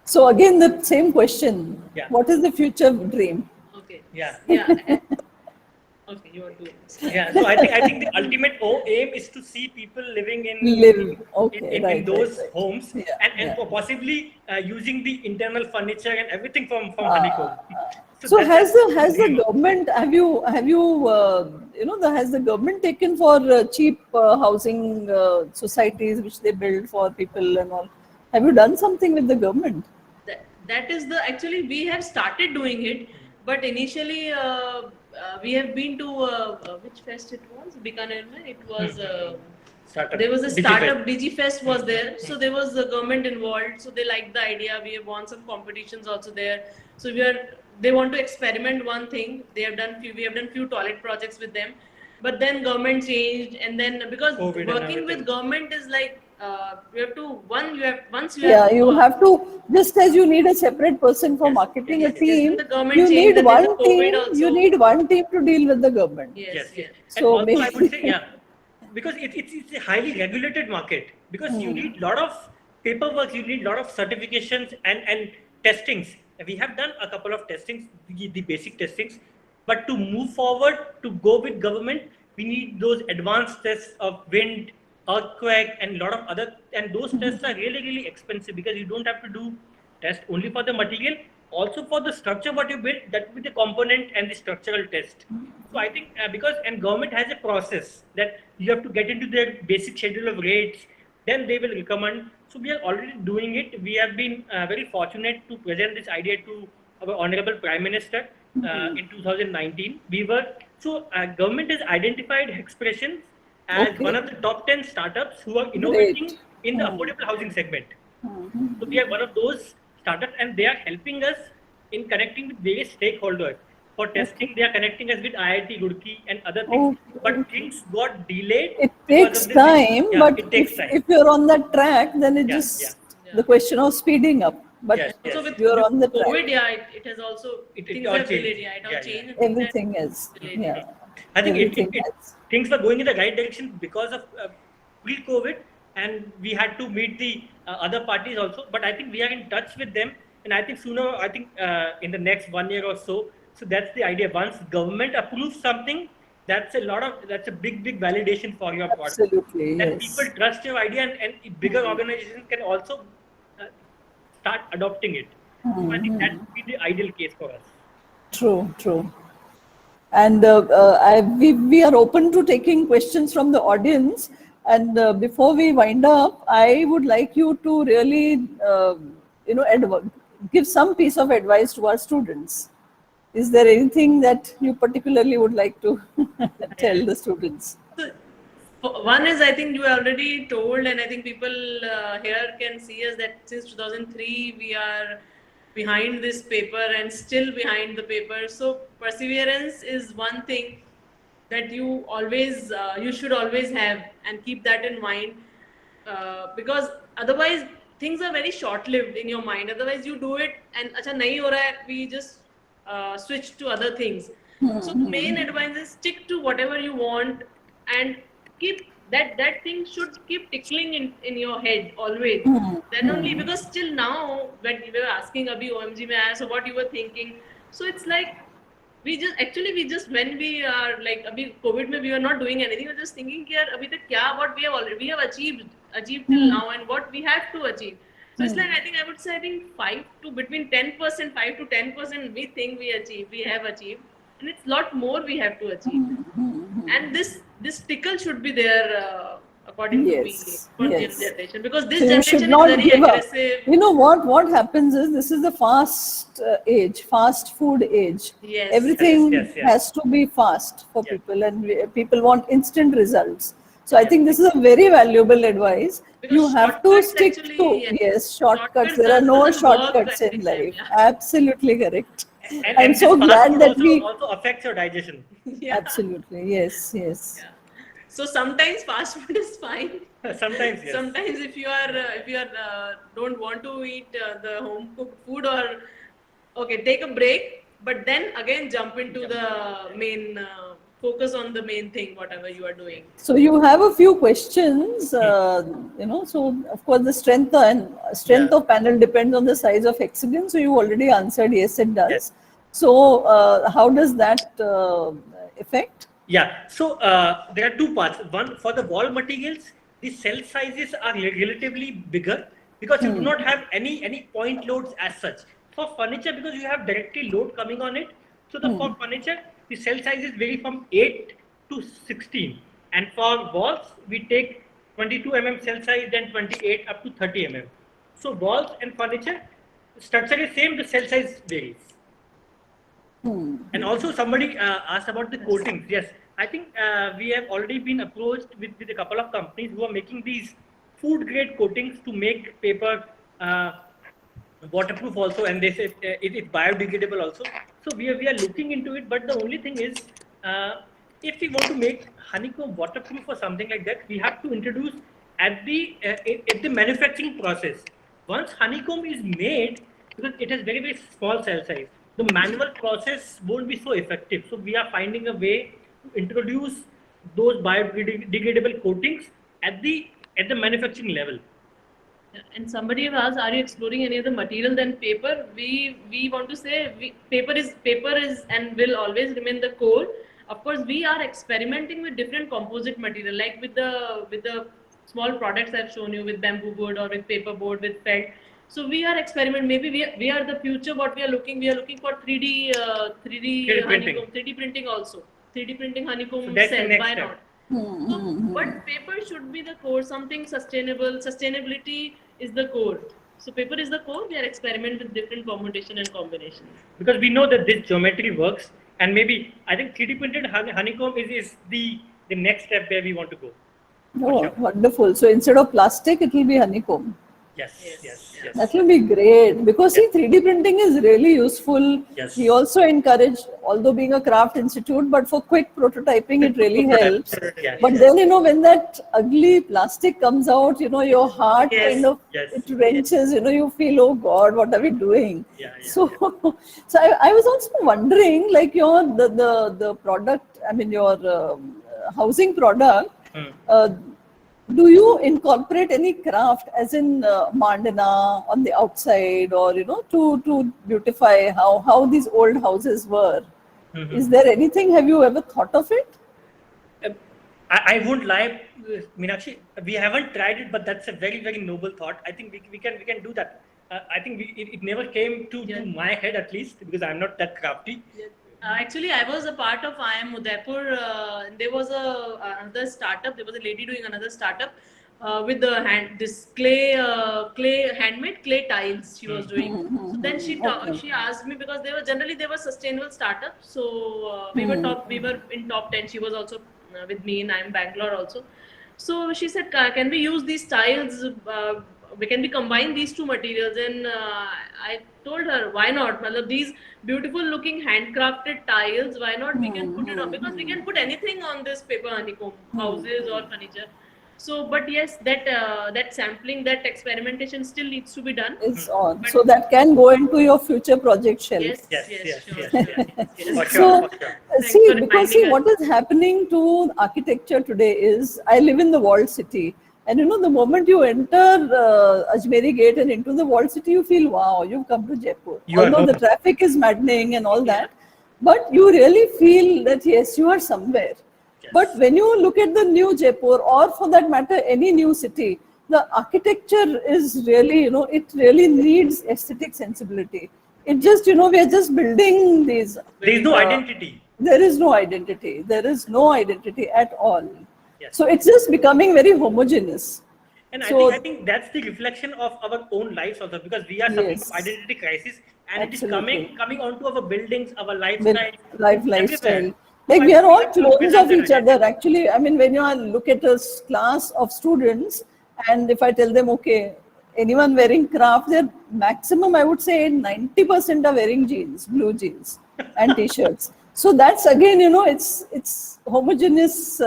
So again, the same question. Yeah. What is the future dream? Okay. Yeah. Okay, you are doing this. Yeah. So I think the ultimate aim is to see people living in in those homes, and possibly using the internal furniture and everything from honeycomb. So has the government has the government taken for cheap housing societies which they build for people and all? Have you done something with the government? That is actually we have started doing it, but initially we have been to which fest it was? Bikaner mein. It was there was a startup DigiFest was there, so there was the government involved, so they liked the idea. We have won some competitions also there, so they want to experiment one thing. We have done few toilet projects with them, but then government changed, and then because COVID and working with everything. government is like you have to once you Yeah, have you have to, just as you need a separate person for Yes, marketing yes, a yes, yes, team, and the government you changed, need and there's a one COVID team, you also. need one team to deal with the government. Yes, yes. And So also I would say, maybe, yeah, because it's a highly regulated market, because you need lot of paperwork, you need lot of certifications and testings. We have done a couple of testings, the basic testings, but to move forward, to go with government, we need those advanced tests of wind, earthquake, and lot of other, and those tests are really, really expensive, because you don't have to do test only for the material, also for the structure what you build, that will be the component and the structural test. So I think because, and government has a process that you have to get into their basic schedule of rates, then they will recommend. So we are already doing it. We have been very fortunate to present this idea to our honorable prime minister in 2019. We were, so government has identified Expressions as one okay, of the top 10 startups who are innovating great. in the affordable housing segment. So we are one of those startups, and they are helping us in connecting with various stakeholders. For Okay, testing, they are connecting us with IIT Roorkee and other things. okay, But okay. things got delayed It because takes of this. time, Yeah, but it takes time. if you're on that track, then it Yeah, yeah. just the yeah. question of speeding up. But Yes, And yes. also with you're on the track. COVID, yeah, it has also It things all have changed. delayed. Yeah, it all Yeah, changed yeah. and things have Everything is, delayed. yeah, I think everything has. things were going in the right direction because of pre-COVID, and we had to meet the other parties also. But I think we are in touch with them, and I think sooner, I think in the next 1 year or so. So that's the idea. Once government approves something, that's a big validation for your product. Absolutely, Then people yes. trust your idea, and bigger organizations can also uh, start adopting it. So I think that would be the ideal case for us. True, true. And we are open to taking questions from the audience. And before we wind up, I would like you to really, give some piece of advice to our students. Is there anything that you particularly would like to tell the students? So, one is, I think you already told, and I think people here can see us that since 2003 we are behind this paper and still behind the paper. So perseverance is one thing that you should always have, and keep that in mind, because otherwise things are very short lived in your mind. Otherwise you do it and acha nahi ho raha hai, we just switch to other things. So the main advice is stick to whatever you want, and keep that thing should keep tickling in your head always. Then only, because still now when we were asking abhi OMG mein aaya, so what you were thinking. So it's like we just when we are like abhi COVID mein we were not doing anything. We were just thinking कि यार अभी तक क्या, what we have achieved till now, and what we have to achieve. So it's like, I would say 5 to between 10%, 5 to 10% we think we have achieved, and it's lot more we have to achieve. And this tickle should be there, according to me, Yes, for this yes. generation, because this So you should generation is not very give up. aggressive. You know what happens is, this is the fast age, fast food age. Yes. Everything Yes, yes. has to be fast for Yeah. people, and people want instant results. So I Yeah. think this is a very valuable advice. Because You have to shortcuts stick actually, to, yes. yes, shortcuts. There are Shortcuts no doesn't work shortcuts every in time, life. yeah. Absolutely correct. And, I'm and so this fast glad food that also affects your digestion. Yeah. absolutely, yes, yes. Yeah. So sometimes fast food is fine. Sometimes, yes. Sometimes if you are don't want to eat the home cooked food, or okay, take a break, but then again jump into the main focus on the main thing, whatever you are doing. So you have a few questions, so of course the strength Yeah. of panel depends on the size of hexagon. So you already answered yes, it does. Yes. So how does that affect? Yeah, so there are two parts. One, for the wall materials, the cell sizes are relatively bigger, because you do not have any point loads as such. For furniture, because you have directly load coming on it, so for furniture, the cell sizes vary from 8 to 16. And for walls, we take 22 mm cell size, then 28 up to 30 mm. So walls and furniture, structure is same, the cell size varies. And also somebody asked about the coatings. Yes, I think we have already been approached with a couple of companies who are making these food grade coatings to make paper waterproof also, and they say it's biodegradable also. So we are looking into it, but the only thing is, if we want to make honeycomb waterproof or something like that, we have to introduce at the manufacturing process. Once honeycomb is made, because it has very small cell size, the manual process won't be so effective. So we are finding a way to introduce those biodegradable coatings at the manufacturing level. And somebody have asked, are you exploring any other material than paper? We want to say paper is and will always remain the core. Of course, we are experimenting with different composite material, like with the small products I've shown you, with bamboo board or with paper board, with felt. So we are experimenting. Maybe we are the future. What we are looking for 3D 3D printing. honeycomb, 3D printing also. 3D printing honeycomb So that's the cells. next Why step. not? So, but paper should be the core, something sustainable. Sustainability is the core. So paper is the core. We are experimenting with different permutation and combinations. Because we know that this geometry works, and maybe I think 3D printed honeycomb is the next step where we want to go. Oh, Sure. wonderful. So instead of plastic, it will be honeycomb. Yes. That will be great because see, 3D printing is really useful. Yes. We also encourage, although being a craft institute, but for quick prototyping, it really helps. Yes. But then, when that ugly plastic comes out, your heart Yes, kind of, yes. it wrenches, you feel, oh God, what are we doing? Yeah. So, so I was also wondering, like the product, I mean, your housing product, do you incorporate any craft, as in mandana on the outside, or to beautify how these old houses were? Is there anything? Have you ever thought of it? I won't lie, Meenakshi. We haven't tried it, but that's a very noble thought. I think we can do that. I think it never came to my head, at least, because I'm not that crafty. Actually, I was a part of IIM Udaipur. There was another startup. There was a lady doing another startup with this clay handmade clay tiles she was doing. So then she asked me, because they were sustainable startups. So we were in top 10. She was also with me in IIM Bangalore also. So she said, can we use these tiles? Can we combine these two materials? And I told her, why not? These beautiful looking handcrafted tiles, why not? We can put it on, because we can put anything on this paper honeycomb, houses or furniture. So, but yes, that sampling, that experimentation still needs to be done. It's on. So that can go into your future project shelf. Yes. Sure. For So, sure. see, for because reminding what is happening to architecture today is, I live in the walled city. And the moment you enter Ajmeri Gate and into the walled city, you feel, wow, you've come to Jaipur. Although the traffic is maddening and all that, but you really feel that, yes, you are somewhere. Yes. But when you look at the new Jaipur, or for that matter, any new city, the architecture is really, it really needs aesthetic sensibility. It just, we are just building these. There is no identity. There is no identity. There is no identity at all. Yes. So it's just becoming very homogeneous. And So- I think that's the reflection of our own lives also, because we are suffering Yes. from identity crisis, and Absolutely. it is coming onto our buildings, our With lifestyle. lifestyle. everywhere. Like So we I are all think we have to clones present of that each other. identity. Actually, I mean, when you look at a class of students, and if I tell them, okay, anyone wearing craft, their maximum, I would say 90% are wearing jeans, blue jeans and t-shirts. So that's again, it's homogeneous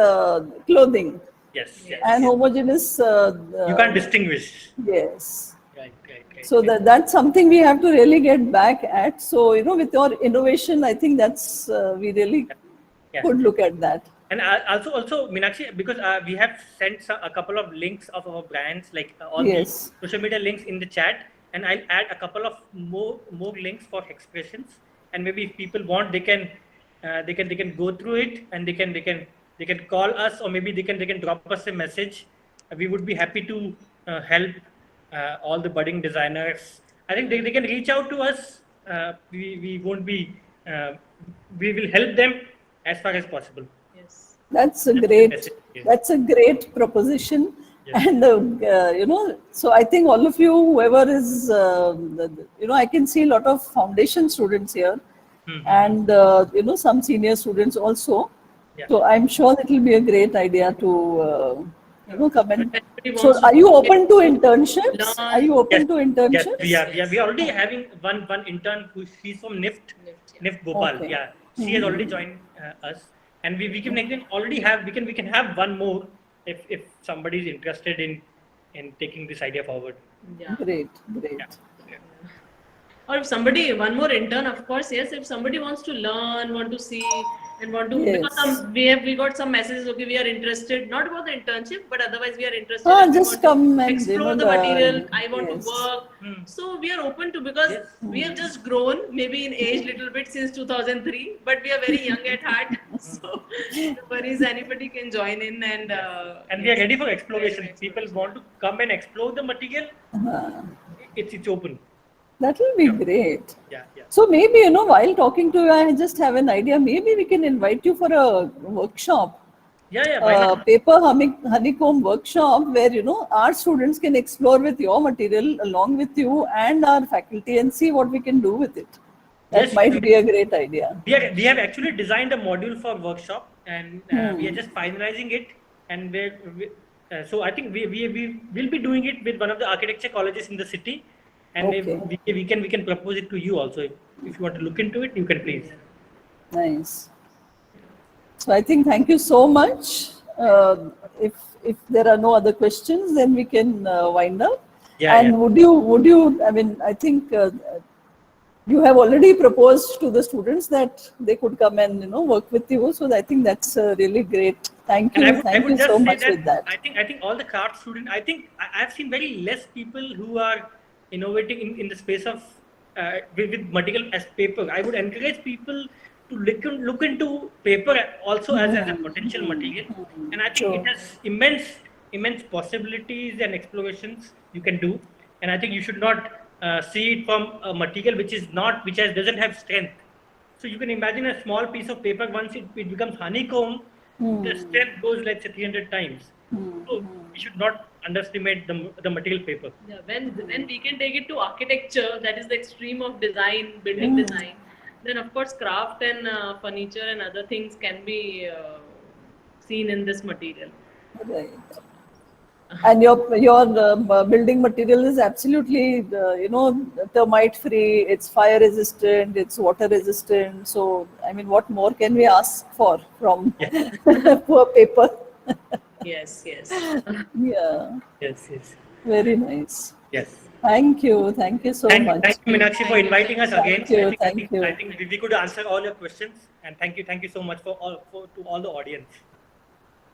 clothing Yes. and homogeneous. You can't distinguish. Yes. Right. So that's something we have to really get back at. So, with your innovation, I think that's, we really Yes. could look at that. And also, Meenakshi, because we have sent a couple of links of our brands, like all Yes. the social media links in the chat, and I'll add a couple of more links for expressions. And maybe if people want, they can go through it, and they can call us, or maybe they can drop us a message. We would be happy to help all the budding designers. I think they can reach out to us. We won't be. We will help them as far as possible. Yes. That's a That's the great, message, yes. that's a great proposition. Yes. And, so I think all of you, whoever is, I can see a lot of foundation students here and, some senior students also. Yeah. So I'm sure it will be a great idea to come and. Everybody So, wants to are you work open to and internships? learn. Are you open Yes, to yes, internships? we are already having one intern who she's from NIFT, NIFT, yeah. NIFT Bhopal. Okay. Yeah, she has already joined us, and we can already have we can have one more if somebody is interested in taking this idea forward. Yeah. Great, great. Yeah. Or if somebody, one more intern, of course, yes. If somebody wants to learn, want to see, and want to, because Yes. we got some messages. Okay, we are interested, not about the internship, but otherwise we are interested and we Just want to come and explore the learn. material. I want to Yes. work. Hmm. So we are open to, because Yes. we have just grown, maybe in age little bit since 2003, but we are very young at heart. So no worries, anybody can join in and. And we are ready for exploration. Ready for People exploration. want to come and explore the material. It's open. That will be great. Yeah, yeah. So maybe, while talking to you, I just have an idea. Maybe we can invite you for a workshop, Yeah, why not? paper honeycomb workshop, where, our students can explore with your material along with you and our faculty and see what we can do with it. That Yes, might be a great idea. we have actually designed a module for workshop, and we are just finalizing it. And so I think we will be doing it with one of the architecture colleges in the city, and Okay. we can propose it to you also. If you want to look into it, you can please. Nice. So I think thank you so much. If there are no other questions, then we can wind up. Yeah, And yeah. would you? I mean, I think you have already proposed to the students that they could come and work with you. So I think that's really great. Thank And you. I Thank would you just so say much that with that. I think all the craft students, I think I've seen very less people who are innovating in the space of with material as paper. I would encourage people to look into paper also as a potential material, and I think it Sure. has immense possibilities and explorations you can do. And I think you should not see it from a material which doesn't have strength. So you can imagine a small piece of paper, once it becomes honeycomb, the strength goes, let's say, 300 times. So we should not underestimate the material paper. Yeah, when we can take it to architecture, that is the extreme of design, building design, then of course craft and furniture and other things can be seen in this material. Right. And your building material is absolutely termite free. It's fire resistant. It's water resistant. So I mean, what more can we ask for from poor paper? Yes, yes. Yeah, Yes. very nice. Yes. Thank you so much. Thank you, Meenakshi, for inviting us again. Thank you. I think we could answer all your questions, and thank you so much to all the audience.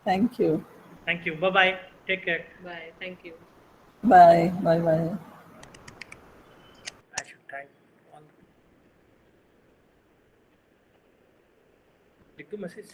Thank you. Thank you. Bye. Take care. Bye. Thank you. Bye. I should thank all. Did you message?